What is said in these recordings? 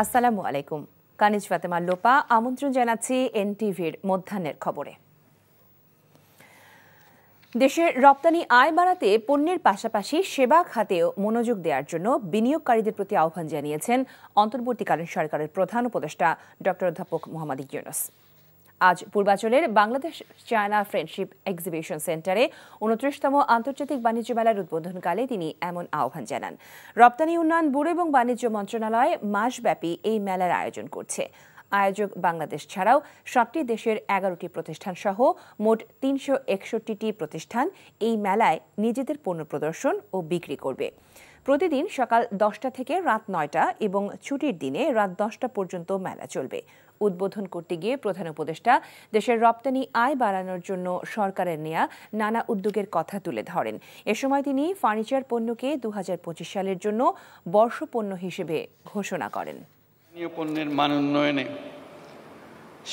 আসসালামু আলাইকুম। কানিজ ফাতেমা লোপা আমন্ত্রণ জানাচ্ছি এনটিভির মধ্যাহ্নের খবরে। দেশের রপ্তানি আয় বাড়াতে পণ্যের পাশাপাশি সেবা খাতেও মনোযোগ দেওয়ার জন্য বিনিয়োগকারীদের প্রতি আহ্বান জানিয়েছেন অন্তর্বর্তীকালীন সরকারের প্রধান উপদেষ্টা ডক্টর অধ্যাপক মোহাম্মদ ইউনূস। আজ পূর্বাঞ্চলের বাংলাদেশ চায়না ফ্রেন্ডশিপ এক্সিবিশন সেন্টারে ২৯তম আন্তর্জাতিক বাণিজ্য মেলার উদ্বোধনকালে তিনি এমন আহ্বান জানান। রপ্তানি উন্নয়ন ব্যুরো এবং বাণিজ্য মন্ত্রণালয় মাসব্যাপী এই মেলার আয়োজন করছে। আয়োজক বাংলাদেশ ছাড়াও ৭টি দেশের ১১টি প্রতিষ্ঠান সহ মোট ৩৬১টি প্রতিষ্ঠান এই মেলায় নিজেদের পণ্য প্রদর্শন ও বিক্রি করবে। প্রতিদিন সকাল ১০টা থেকে রাত ৯টা এবং ছুটির দিনে রাত ১০টা পর্যন্ত মেলা চলবে। উদ্বোধন করতে গিয়ে প্রধান উপদেষ্টা দেশের রপ্তানি আয় বাড়ানোর জন্য সরকারের নেয়া নানা উদ্যোগের কথা তুলে ধরেন। এ সময় তিনি ফার্নিচার পণ্যকে ২০২৫ সালের জন্য বর্ষপণ্য হিসেবে ঘোষণা করেন। পণ্যের মান উন্নয়নে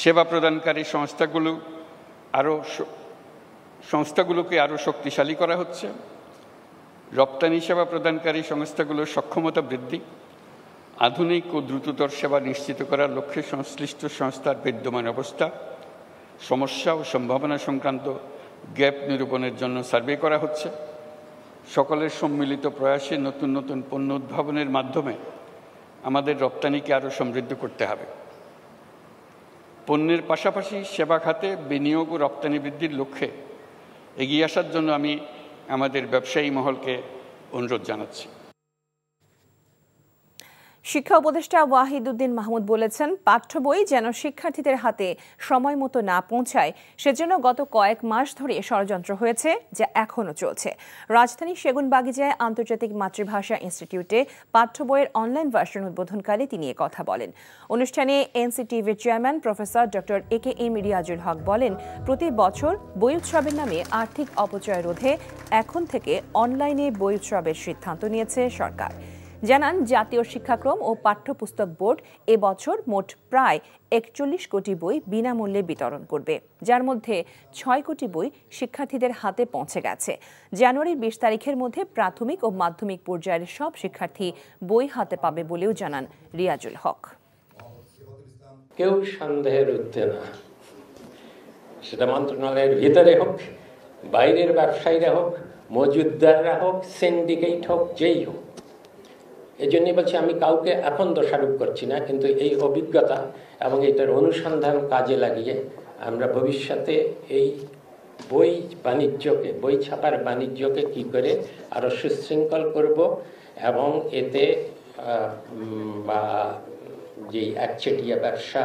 সেবা প্রদানকারী সংস্থাগুলোকে আরও শক্তিশালী করা হচ্ছে। রপ্তানি সেবা প্রদানকারী সংস্থাগুলোর সক্ষমতা বৃদ্ধি, আধুনিক ও দ্রুততর সেবা নিশ্চিত করার লক্ষ্যে সংশ্লিষ্ট সংস্থার বিদ্যমান অবস্থা, সমস্যা ও সম্ভাবনা সংক্রান্ত গ্যাপ নিরূপণের জন্য সার্ভে করা হচ্ছে। সকলের সম্মিলিত প্রয়াসে নতুন নতুন পণ্য উদ্ভাবনের মাধ্যমে আমাদের রপ্তানিকে আরও সমৃদ্ধ করতে হবে। পণ্যের পাশাপাশি সেবা খাতে বিনিয়োগ ও রপ্তানি বৃদ্ধির লক্ষ্যে এগিয়ে আসার জন্য আমি আমাদের ব্যবসায়ী মহলকে অনুরোধ জানাচ্ছি। শিক্ষা উপদেষ্টা ওয়াহিদ উদ্দিন মাহমুদ বলেছেন, পাঠ্য বই যেন শিক্ষার্থীদের হাতে সময় মতো না পৌঁছায় সেজন্য গত কয়েক মাস ধরে ষড়যন্ত্র হয়েছে, যা এখনও চলছে। রাজধানীর সেগুনবাগিচায় আন্তর্জাতিক মাতৃভাষা ইনস্টিটিউটে পাঠ্য বইয়ের অনলাইন ভার্সন উদ্বোধনকালে তিনি কথা বলেন। অনুষ্ঠানে এনসিটিভির chairman professor doctor A K M Riazul Haque বলেন, প্রতি বছর বই উৎসবের নামে আর্থিক অপচয় রোধে এখন থেকে অনলাইনে বই উৎসবের সিদ্ধান্ত নিয়েছে সরকার। জানান, জাতীয় শিক্ষাক্রম ও পাঠ্যপুস্তক বোর্ড এবছর মোট প্রায় ৪১ কোটি বই বিনামূল্যে বিতরণ করবে, যার মধ্যে ৬ কোটি বই শিক্ষার্থীদের হাতে পৌঁছে গেছে। জানুয়ারির ২০ তারিখের মধ্যে প্রাথমিক ও মাধ্যমিক পর্যায়ের সব শিক্ষার্থী বই হাতে পাবে বলেও জানান রিয়াজুল হক। কেউ সন্দেহের ঊর্ধ্বে না, সেটা মন্ত্রণালয়ের ভিতরে হোক, বাইরের ব্যবসায়ীরা হোক, মজুতদাররা হোক, সিন্ডিকেট হোক, যেই হোক। এই জন্যই বলছি, আমি কাউকে এখন দোষারোপ করছি না, কিন্তু এই অভিজ্ঞতা এবং এটার অনুসন্ধান কাজে লাগিয়ে আমরা ভবিষ্যতে এই বই ছাপার বাণিজ্যকে কি করে আরও সুশৃঙ্খল করব এবং এতে বা যে একচেটিয়া ব্যবসা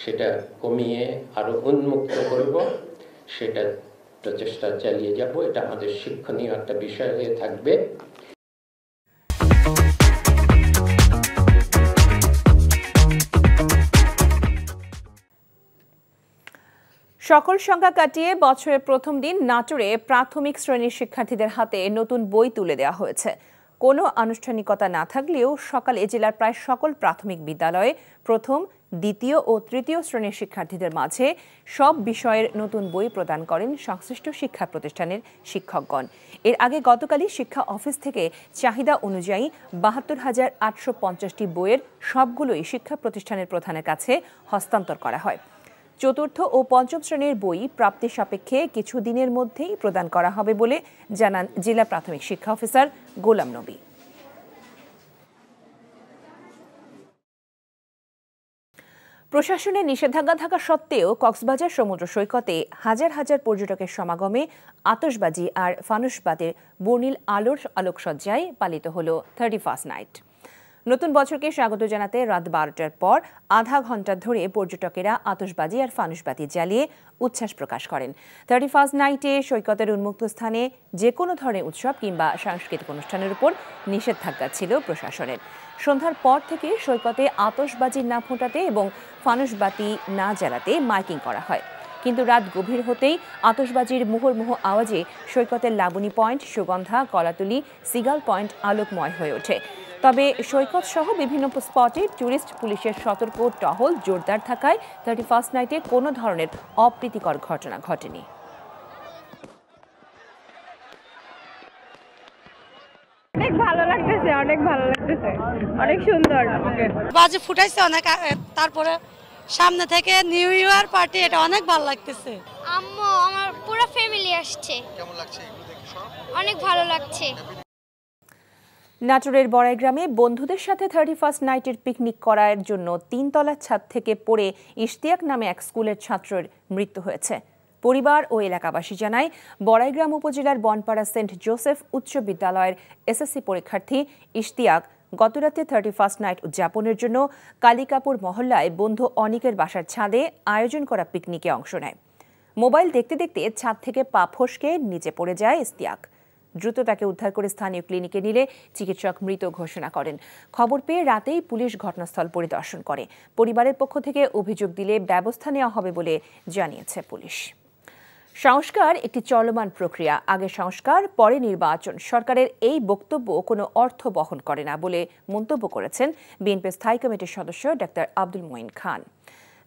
সেটা কমিয়ে আরও উন্মুক্ত করব, সেটা প্রচেষ্টা চালিয়ে যাব। এটা আমাদের শিক্ষণীয় একটা বিষয় হয়ে থাকবে। সকল সংখ্যা কাটিয়ে বছরের প্রথম দিন নাটোরে প্রাথমিক শ্রেণীর শিক্ষার্থীদের হাতে নতুন বই তুলে দেওয়া হয়েছে। কোনো আনুষ্ঠানিকতা না থাকলেও সকালে জেলার প্রায় সকল প্রাথমিক বিদ্যালয়ে প্রথম, দ্বিতীয় ও তৃতীয় শ্রেণীর শিক্ষার্থীদের মাঝে সব বিষয়ের নতুন বই প্রদান করেন সংশ্লিষ্ট শিক্ষা প্রতিষ্ঠানের শিক্ষকগণ। এর আগে গতকালই শিক্ষা অফিস থেকে চাহিদা অনুযায়ী ৭২,৮৫০টি বইয়ের সবগুলোই শিক্ষা প্রতিষ্ঠানের প্রধানের কাছে হস্তান্তর করা হয়। চতুর্থ ও পঞ্চম শ্রেণীর বই প্রাপ্তি সাপেক্ষে কিছুদিনের মধ্যেই প্রদান করা হবে বলে জানান জেলা প্রাথমিক শিক্ষা অফিসার গোলাম নবী। প্রশাসনের নিষেধাজ্ঞা থাকা সত্ত্বেও কক্সবাজার সমুদ্র সৈকতে হাজার হাজার পর্যটকের সমাগমে আতশবাজি আর ফানুসবাদের বর্ণিল আলোর আলোকসজ্জায় পালিত হল 31st নাইট। নতুন বছরকে স্বাগত জানাতে রাত 12টার পর আধা ঘন্টা ধরে পর্যটকেরা আতশবাজি আর ফানুসবাতি জ্বালিয়ে উচ্ছ্বাস প্রকাশ করেন। 31st নাইটে সৈকতের উন্মুক্ত স্থানে যে কোনো ধরনের উৎসব কিংবা সাংস্কৃতিক অনুষ্ঠানের উপর নিষেধাজ্ঞা ছিল প্রশাসনের। সন্ধ্যার পর থেকে সৈকতে আতশবাজি না ফোটাতে এবং ফানুসবাতি না জ্বালাতে মাইকিং করা হয়, কিন্তু রাত গভীর হতেই আতশবাজির মুহুর্মুহু আওয়াজে সৈকতের Laboni point, Sugandha, Kolatoli, Seagull point আলোকময় হয়ে ওঠে। তবে সৈকত সহ বিভিন্ন স্পটে টুরিস্ট পুলিশের সতর্ক টহল জোরদার থাকায় 31st নাইটে কোনো ধরনের অপ্রীতিকর ঘটনা ঘটেনি। অনেক ভালো লাগতেছে, অনেক সুন্দর। বাজি ফুটাইছে অনেক, তারপরে সামনে থেকে নিউ ইয়ার পার্টি, এটা অনেক ভালো লাগতেছে। আম্মু আমার পুরো ফ্যামিলি আসছে। কেমন লাগছে এগুলো দেখে? সব অনেক ভালো লাগছে। নাটোরের বড়াই গ্রামে বন্ধুদের সাথে 31st নাইটের পিকনিক করার জন্য 3 তলার ছাদ থেকে পড়ে ইশতিয়াক নামে এক স্কুলের ছাত্রের মৃত্যু হয়েছে। পরিবার ও এলাকাবাসী জানায়, বড়াইগ্রাম উপজেলার বনপাড়া সেন্ট জোসেফ উচ্চ বিদ্যালয়ের এসএসসি পরীক্ষার্থী ইশতিয়াক গতরাতে 31st নাইট উদযাপনের জন্য কালিকাপুর মহল্লায় বন্ধু অনিকের বাসার ছাদে আয়োজন করা পিকনিকে অংশ নেয়। মোবাইল দেখতে দেখতে ছাদ থেকে পা ফসকে নিচে পড়ে যায় ইশতিয়াক। দ্রুত তাকে উদ্ধার করে স্থানীয় ক্লিনিকে নিলে চিকিৎসক মৃত ঘোষণা করেন। খবর পেয়ে রাতেই পুলিশ ঘটনাস্থল পরিদর্শন করে। পরিবারের পক্ষ থেকে অভিযোগ দিলে ব্যবস্থা নেওয়া হবে বলে জানিয়েছে পুলিশ। সংস্কার একটি চলমান প্রক্রিয়া, আগে সংস্কার পরে নির্বাচন। সরকারের এই বক্তব্য কোনো অর্থ বহন করে না বলে মন্তব্য করেছেন বিএনপি স্থায়ী কমিটির সদস্য ডাক্তার আব্দুল মঈন খান।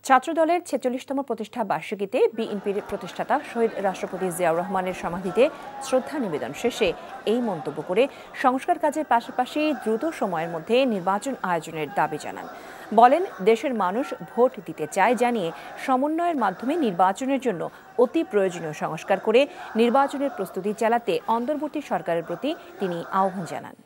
ছাত্রদলের 46তম প্রতিষ্ঠা বার্ষিকীতে বিএনপির প্রতিষ্ঠাতা শহীদ রাষ্ট্রপতি জিয়াউর রহমানের সমাধিতে শ্রদ্ধা নিবেদন শেষে এই মন্তব্য করে সংস্কার কাজের পাশাপাশি দ্রুত সময়ের মধ্যে নির্বাচন আয়োজনের দাবি জানান। বলেন, দেশের মানুষ ভোট দিতে চায় জানিয়ে সমন্বয়ের মাধ্যমে নির্বাচনের জন্য অতি প্রয়োজনীয় সংস্কার করে নির্বাচনের প্রস্তুতি চালাতে অন্তর্বর্তী সরকারের প্রতি তিনি আহ্বান জানান।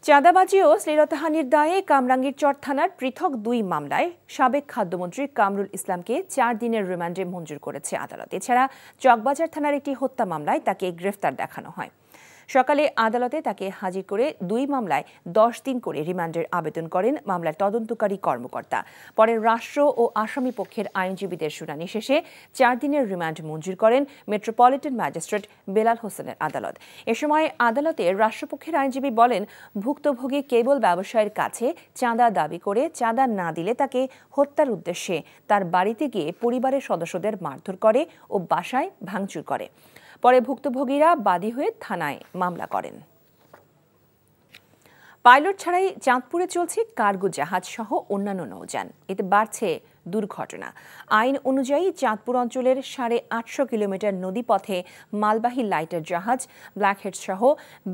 চাঁদাবাজি ও শ্লীলতাহানির দায়ে কামরাঙ্গীরচর থানার পৃথক 2 মামলায় সাবেক খাদ্যমন্ত্রী কামরুল ইসলামকে 4 দিনের রিমান্ডে মঞ্জুর করেছে আদালত। এছাড়া চকবাজার থানার একটি হত্যা মামলায় তাকে গ্রেফতার দেখানো হয়। সকালে আদালতে তাকে হাজির করে 2 মামলায় 10 দিন করে রিমান্ডের আবেদন করেন মামলার তদন্তকারী কর্মকর্তা। পরে রাষ্ট্র ও আসামি পক্ষের আইনজীবীদের শুনানি শেষে 4 দিনের রিমান্ড মঞ্জুর করেন মেট্রোপলিটন ম্যাজিস্ট্রেট বেলাল হোসেনের আদালত। এ সময় আদালতে রাষ্ট্রপক্ষের আইনজীবী বলেন, ভুক্তভোগী কেবল ব্যবসায়ীর কাছে চাঁদা দাবি করে চাঁদা না দিলে তাকে হত্যার উদ্দেশ্যে তার বাড়িতে গিয়ে পরিবারের সদস্যদের মারধর করে ও বাসায় ভাঙচুর করে। পরে ভুক্তভোগীরা বাদী হয়ে থানায় মামলা করেন। পাইলট ছাড়াই চাঁদপুরে চলছে কার্গো জাহাজ সহ অন্যান্য নৌযান, এতে বাড়ছে দুর্ঘটনা। আইন অনুযায়ী চাঁদপুর অঞ্চলের 850 কিলোমিটার নদীপথে মালবাহী লাইটার জাহাজ, ব্ল্যাকহেডস সহ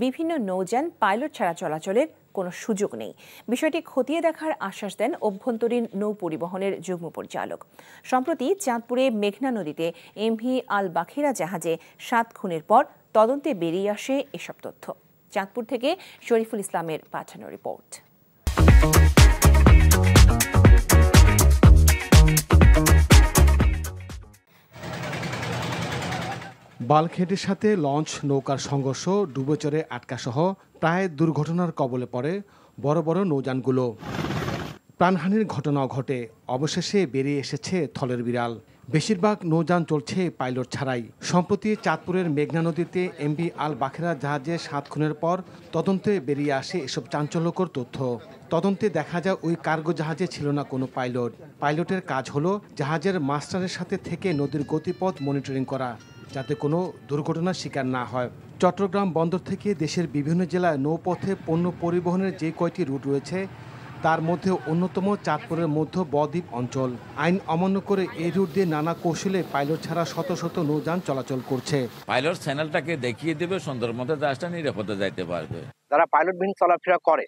বিভিন্ন নৌযান পাইলট ছাড়া চলাচলের কোনো সুযোগ নেই। বিষয়টি খতিয়ে দেখার আশ্বাস দেন অভ্যন্তরীণ নৌ পরিবহনের যুগ্ম পরিচালক। সম্প্রতি চাঁদপুরে মেঘনা নদীতে এমভি আল বাখিরা জাহাজে 7 খুনের পর তদন্তে বেরিয়ে আসে এসব তথ্য। চাঁদপুর থেকে শরীফুল ইসলামের পাঠানো রিপোর্ট। বাল্কহেডের সাথে লঞ্চ নৌকার সংঘর্ষ, ডুবোচরে আটকাসহ প্রায় দুর্ঘটনার কবলে পড়ে বড় বড় নৌযানগুলো। প্রাণহানির ঘটনাও ঘটে। অবশেষে বেরিয়ে এসেছে থলের বিড়াল। বেশিরভাগ নৌযান চলছে পাইলট ছাড়াই। সম্প্রতি চাঁদপুরের মেঘনা নদীতে এমভি আল বাখেরা জাহাজে 7 খুনের পর তদন্তে বেরিয়ে আসে এসব চাঞ্চল্যকর তথ্য। তদন্তে দেখা যায় ওই কার্গো জাহাজে ছিল না কোনো পাইলট। পাইলটের কাজ হলো জাহাজের মাস্টারের সাথে থেকে নদীর গতিপথ মনিটরিং করা, যাতে কোনো দুর্ঘটনার শিকার না হয়। চট্টগ্রাম বন্দর থেকে দেশের বিভিন্ন জেলায় নৌপথে পণ্য পরিবহনের যে কয়টি রুট রয়েছে তার মধ্যে অন্যতম চাঁদপুরের মধ্য বদ্বীপ অঞ্চল। আইন অমান্য করে এই রুট দিয়ে নানা কৌশলে পাইলট ছাড়া শত শত নৌযান চলাচল করছে। পাইলট চ্যানেলটাকে দেখিয়ে দেবে, সুন্দর মতো জাহাজটা নিরাপদে যাইতে পারবে। যারা পাইলটবিহীন চলাফেরা করে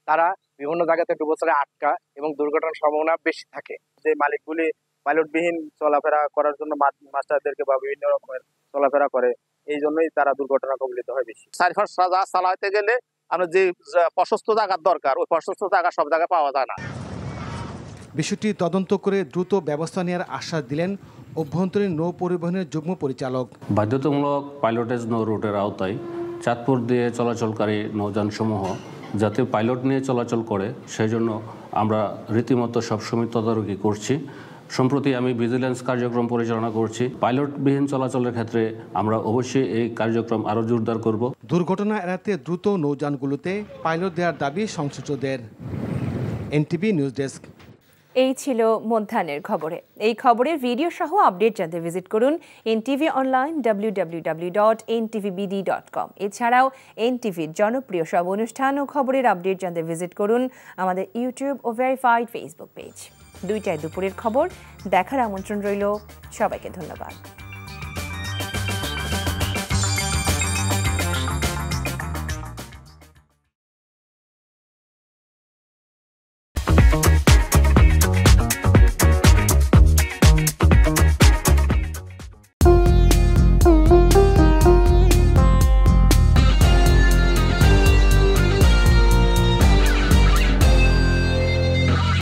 তারা বিভিন্ন জায়গাতে ডুবোচরে আটকা এবং দুর্ঘটনার সম্ভাবনা বেশি থাকে। যে মালিকগুলি পাইলটবিহীন চলাফেরা করার জন্য মাস্টারদেরকে বা বিভিন্ন রকমের চলাফেরা করে, এই জন্যই তারা দুর্ঘটনা কবলিত হয় বেশি। সাইফার সাজা চালাতে গেলে আমরা যে প্রশস্ত জায়গার দরকার, ওই প্রশস্ত জায়গা সব জায়গায় পাওয়া যায় না। বিষয়টি তদন্ত করে দ্রুত ব্যবস্থা নেওয়ার আশ্বাস দিলেন অভ্যন্তরীণ নৌ পরিবহনের যুগ্ম পরিচালক। বাধ্যতামূলক পাইলটেজ নৌ রুটের আওতায় চাঁদপুর দিয়ে চলাচলকারী নৌযানসমূহ যাতে পাইলট নিয়ে চলাচল করে, সেই জন্য আমরা রীতিমতো সবসময় তদারকি করছি। সম্প্রতি আমি ভিজিলেন্স কার্যক্রম পরিচালনা করছি। পাইলটবিহীন চলাচলের ক্ষেত্রে আমরা অবশ্যই এই কার্যক্রম আরও জোরদার করব। দুর্ঘটনা এড়াতে দ্রুত নৌযানগুলোতে পাইলট দেওয়ার দাবি সংশ্লিষ্টদের। NTV news desk. এই ছিল মধ্যাহ্নের খবরে। এই খবরের ভিডিও সহ আপডেট জানতে ভিজিট করুন এনটিভি অনলাইন www.ntvbd.com। এছাড়াও এনটিভির জনপ্রিয় সব অনুষ্ঠান ও খবরের আপডেট জানতে ভিজিট করুন আমাদের ইউটিউব ও ভেরিফাইড ফেসবুক পেজ। 2টায় দুপুরের খবর দেখার আমন্ত্রণ রইল। সবাইকে ধন্যবাদ।